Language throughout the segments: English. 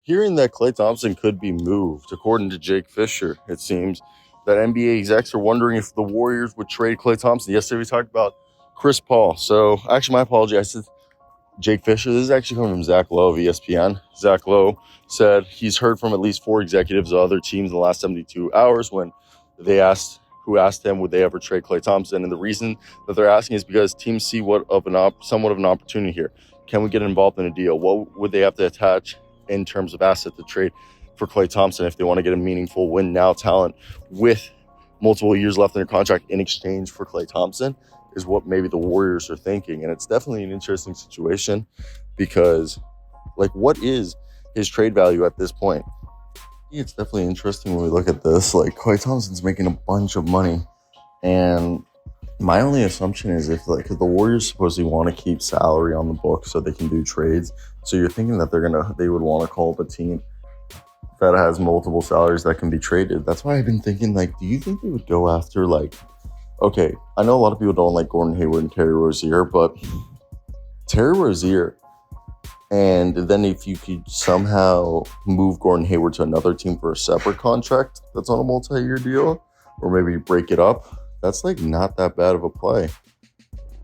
hearing that Klay Thompson could be moved. According to Jake Fisher, it seems that NBA execs are wondering if the Warriors would trade Klay Thompson. Yesterday we talked about Chris Paul. So actually, my apology. I said Jake Fisher. This is actually coming from Zach Lowe of ESPN. Zach Lowe said he's heard from at least 4 executives of other teams in the last 72 hours when they asked him would they ever trade Klay Thompson. And the reason that they're asking is because teams see somewhat of an opportunity here. Can we get involved in a deal? What would they have to attach in terms of asset to trade for Klay Thompson if they want to get a meaningful win now talent with multiple years left in their contract in exchange for Klay Thompson is what maybe the Warriors are thinking. And it's definitely an interesting situation because, like, what is his trade value at this point? It's definitely interesting when we look at this. Like, Klay Thompson's making a bunch of money. And my only assumption is if the Warriors supposedly want to keep salary on the book so they can do trades. So you're thinking that they would want to call up a team that has multiple salaries that can be traded. That's why I've been thinking, like, do you think they would go after, like, okay, I know a lot of people don't like Gordon Hayward and Terry Rozier, but Terry Rozier, and then if you could somehow move Gordon Hayward to another team for a separate contract that's on a multi-year deal, or maybe break it up, that's like not that bad of a play.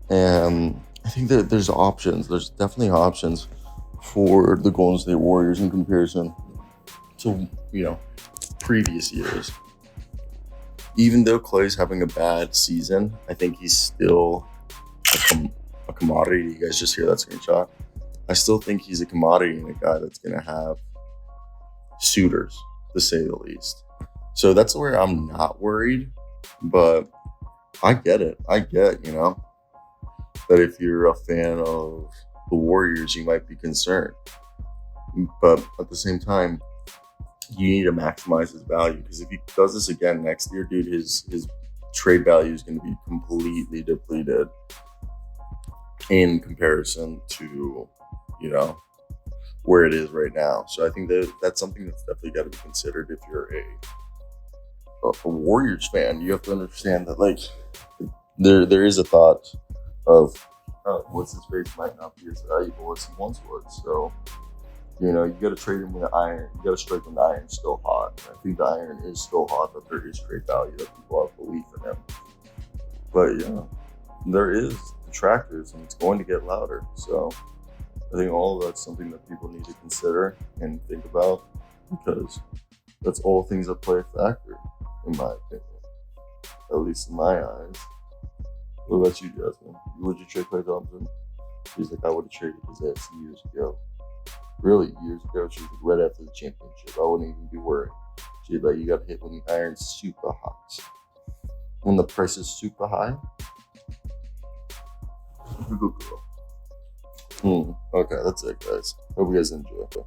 And I think that there's options. There's definitely options for the Golden State Warriors in comparison to, previous years. Even though Klay's having a bad season, I think he's still a commodity. You guys just hear that screenshot? I still think he's a commodity and a guy that's going to have suitors, to say the least. So that's where I'm not worried, but I get it. I get, that if you're a fan of the Warriors, you might be concerned. But at the same time, you need to maximize his value, because if he does this again next year, dude, his trade value is going to be completely depleted in comparison to, where it is right now. So I think that's something that's definitely got to be considered if you're a Warriors fan. You have to understand that, like, there is a thought of what's his face might not be as valuable as he once was. So, you got to trade him with the iron. You got to strike when the iron's still hot. And I think the iron is still hot, but there is trade value that people have belief in him. But there is detractors, and it's going to get louder. So I think all of that's something that people need to consider and think about, because that's all things that play a factor, in my opinion, at least in my eyes. What about you, Jasmine? Would you trade Klay Thompson? She's like, I would have traded his ass years ago. Really, years ago. She was like, right after the championship. I wouldn't even be worried. She's like, you got to hit when the iron's super hot. When the price is super high. Good girl. Okay, that's it, guys. Hope you guys enjoy.